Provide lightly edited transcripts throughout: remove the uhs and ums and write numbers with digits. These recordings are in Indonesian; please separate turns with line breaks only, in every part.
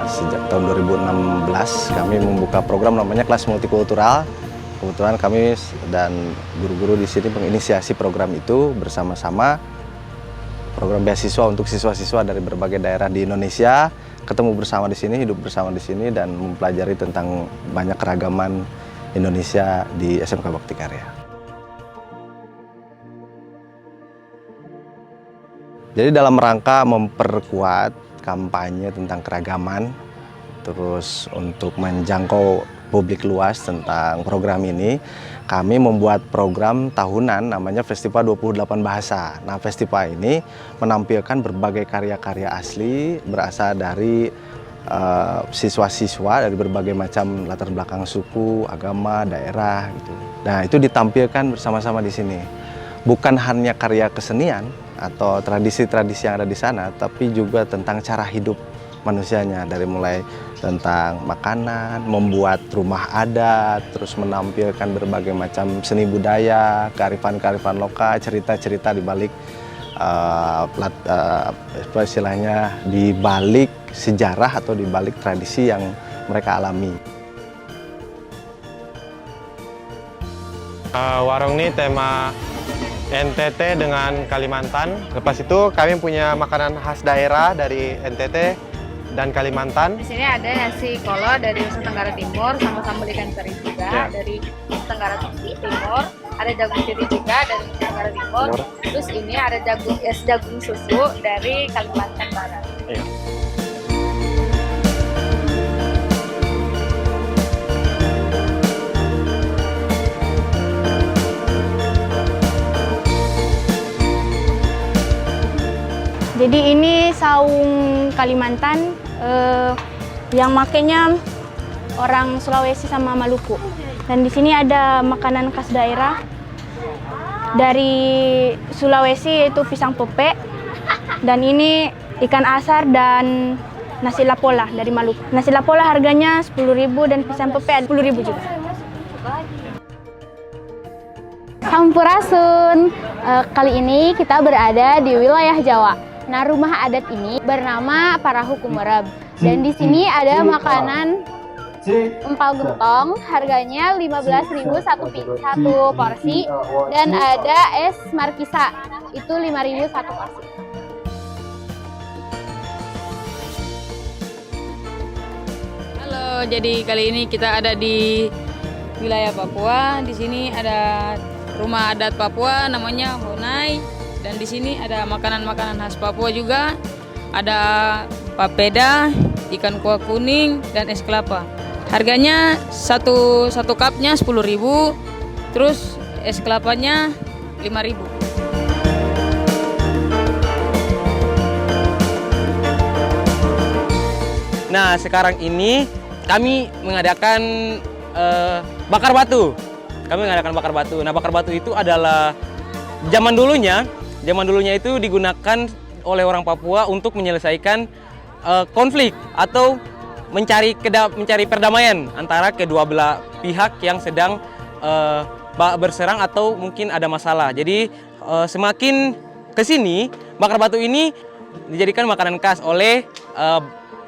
Sejak tahun 2016 kami membuka program namanya kelas multikultural. Kebetulan kami dan guru-guru di sini menginisiasi program itu bersama-sama. Program beasiswa untuk siswa-siswa dari berbagai daerah di Indonesia ketemu bersama di sini, hidup bersama di sini dan mempelajari tentang banyak keragaman Indonesia di SMK Bakti Karya. Jadi dalam rangka memperkuat kampanye tentang keragaman, terus untuk menjangkau publik luas tentang program ini, kami membuat program tahunan namanya Festival 28 Bahasa. Nah, festival ini menampilkan berbagai karya-karya asli berasal dari siswa-siswa dari berbagai macam latar belakang suku, agama, daerah gitu. Nah, itu ditampilkan bersama-sama di sini. Bukan hanya karya kesenian atau tradisi-tradisi yang ada di sana, tapi juga tentang cara hidup manusianya, dari mulai tentang makanan, membuat rumah adat, terus menampilkan berbagai macam seni budaya, kearifan-kearifan lokal, cerita-cerita di balik istilahnya di balik sejarah atau di balik tradisi yang mereka alami.
Warung ini tema NTT dengan Kalimantan. Lepas itu kami punya makanan khas daerah dari NTT dan Kalimantan.
Di sini ada nasi kolo dari Nusa Tenggara Timur sama sambal ikan teri juga dari Nusa Tenggara Timur. Ada jagung tiri juga dari Nusa Tenggara Timur. Terus ini ada jagung susu dari Kalimantan Barat.
Iya.
Jadi ini saung Kalimantan yang makainya orang Sulawesi sama Maluku. Dan di sini ada makanan khas daerah dari Sulawesi yaitu pisang pepek. Dan ini ikan asar dan nasi lapola dari Maluku. Nasi lapola harganya 10.000 dan pisang pepek 10.000 juga.
Sampurasun. Kali ini kita berada di wilayah Jawa. Nah, rumah adat ini bernama Parahu Kumerep. Dan di sini ada makanan empal gentong, harganya 15.000 satu porsi, dan ada es markisa, itu 5.000 satu porsi.
Halo, jadi kali ini kita ada di wilayah Papua. Di sini ada rumah adat Papua namanya Honai. Dan di sini ada makanan-makanan khas Papua juga. Ada papeda, ikan kuah kuning, dan es kelapa. Harganya satu cupnya 10.000, terus es kelapanya 5.000.
Nah, sekarang ini kami mengadakan bakar batu. Kami mengadakan bakar batu. Nah, bakar batu itu adalah zaman dulunya itu digunakan oleh orang Papua untuk menyelesaikan konflik atau mencari perdamaian antara kedua belah pihak yang sedang berserang atau mungkin ada masalah. Jadi semakin kesini bakar batu ini dijadikan makanan khas oleh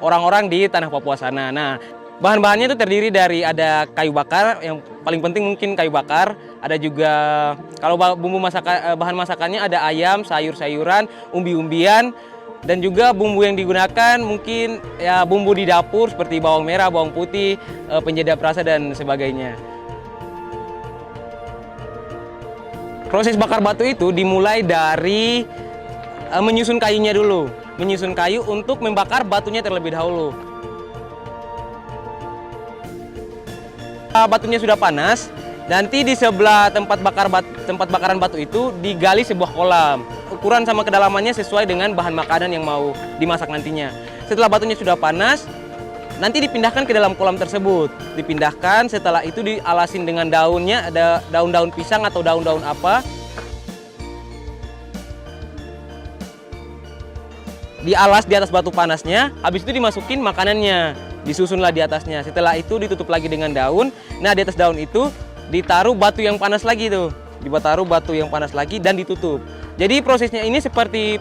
orang-orang di tanah Papua sana. Nah, bahan-bahannya itu terdiri dari ada kayu bakar, yang paling penting mungkin kayu bakar. Ada juga kalau bumbu bahan masakannya ada ayam, sayur-sayuran, umbi-umbian, dan juga bumbu yang digunakan mungkin ya bumbu di dapur seperti bawang merah, bawang putih, penyedap rasa dan sebagainya. Proses bakar batu itu dimulai dari menyusun kayunya dulu. Menyusun kayu untuk membakar batunya terlebih dahulu. Batunya sudah panas, nanti di sebelah tempat bakaran batu itu digali sebuah kolam. Ukuran sama kedalamannya sesuai dengan bahan makanan yang mau dimasak nantinya. Setelah batunya sudah panas, nanti dipindahkan ke dalam kolam tersebut. Dipindahkan, setelah itu dialasin dengan daunnya, ada daun-daun pisang atau daun-daun apa. Dialas di atas batu panasnya, habis itu dimasukin makanannya, disusunlah di atasnya. Setelah itu ditutup lagi dengan daun. Nah, di atas daun itu ditaruh batu yang panas lagi tuh, ditaruh batu yang panas lagi dan ditutup. Jadi prosesnya ini seperti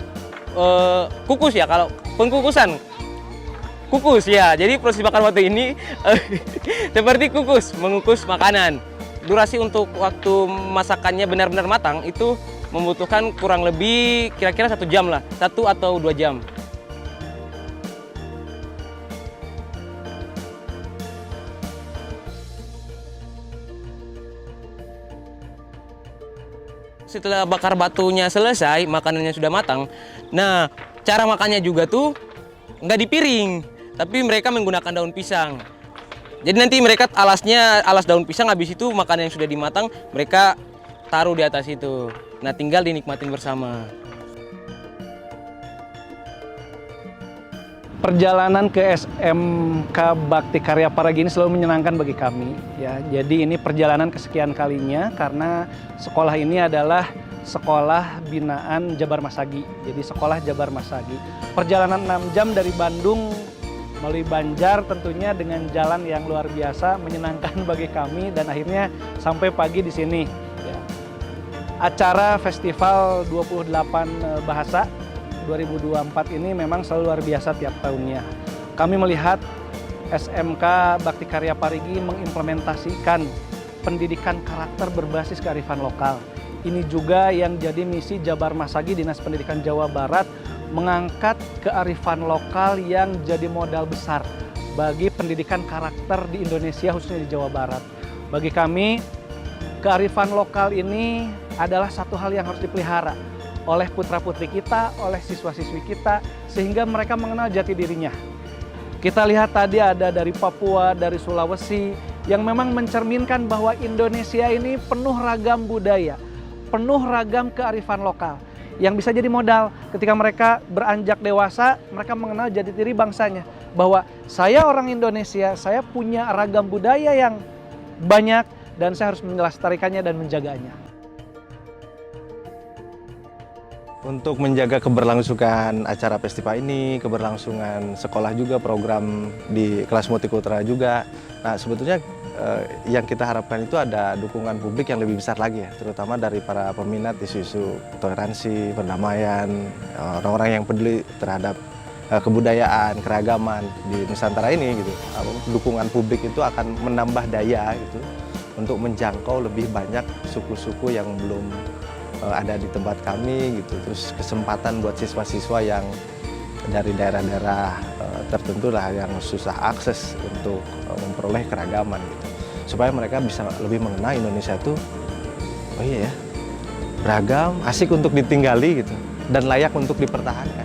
kukus ya, kalau pengkukusan. kukus ya. Jadi proses bakar batu ini seperti kukus, mengukus makanan. Durasi untuk waktu masakannya benar-benar matang itu membutuhkan kurang lebih kira-kira 1 jam lah, 1 atau 2 jam. Setelah bakar batunya selesai, makanannya sudah matang. Nah, cara makannya juga tuh nggak di piring, tapi mereka menggunakan daun pisang. Jadi nanti mereka alas daun pisang, habis itu makanan yang sudah dimatang mereka taruh di atas itu. Nah, tinggal dinikmatin bersama.
Perjalanan ke SMK Bakti Karya Parigi ini selalu menyenangkan bagi kami. Ya, jadi ini perjalanan kesekian kalinya karena sekolah ini adalah sekolah binaan Jabar Masagi. Jadi sekolah Jabar Masagi. Perjalanan 6 jam dari Bandung melalui Banjar tentunya dengan jalan yang luar biasa menyenangkan bagi kami dan akhirnya sampai pagi di sini. Ya. Acara Festival 28 Bahasa 2024 ini memang selalu luar biasa tiap tahunnya. Kami melihat SMK Bakti Karya Parigi mengimplementasikan pendidikan karakter berbasis kearifan lokal. Ini juga yang jadi misi Jabar Masagi Dinas Pendidikan Jawa Barat, mengangkat kearifan lokal yang jadi modal besar bagi pendidikan karakter di Indonesia, khususnya di Jawa Barat. Bagi kami, kearifan lokal ini adalah satu hal yang harus dipelihara oleh putra-putri kita, oleh siswa-siswi kita, sehingga mereka mengenal jati dirinya. Kita lihat tadi ada dari Papua, dari Sulawesi, yang memang mencerminkan bahwa Indonesia ini penuh ragam budaya, penuh ragam kearifan lokal, yang bisa jadi modal ketika mereka beranjak dewasa, mereka mengenal jati diri bangsanya. Bahwa saya orang Indonesia, saya punya ragam budaya yang banyak, dan saya harus melestarikannya dan menjaganya.
Untuk menjaga keberlangsungan acara festival ini, keberlangsungan sekolah juga, program di kelas multikultural juga. Nah, sebetulnya yang kita harapkan itu ada dukungan publik yang lebih besar lagi ya, terutama dari para peminat isu-isu toleransi, perdamaian, orang-orang yang peduli terhadap kebudayaan, keragaman di Nusantara ini gitu. Dukungan publik itu akan menambah daya gitu untuk menjangkau lebih banyak suku-suku yang belum ada di tempat kami gitu. Terus kesempatan buat siswa-siswa yang dari daerah-daerah tertentu lah yang susah akses untuk memperoleh keragaman gitu. Supaya mereka bisa lebih mengenal Indonesia itu, oh iya ya, beragam, asik untuk ditinggali gitu, dan layak untuk dipertahankan.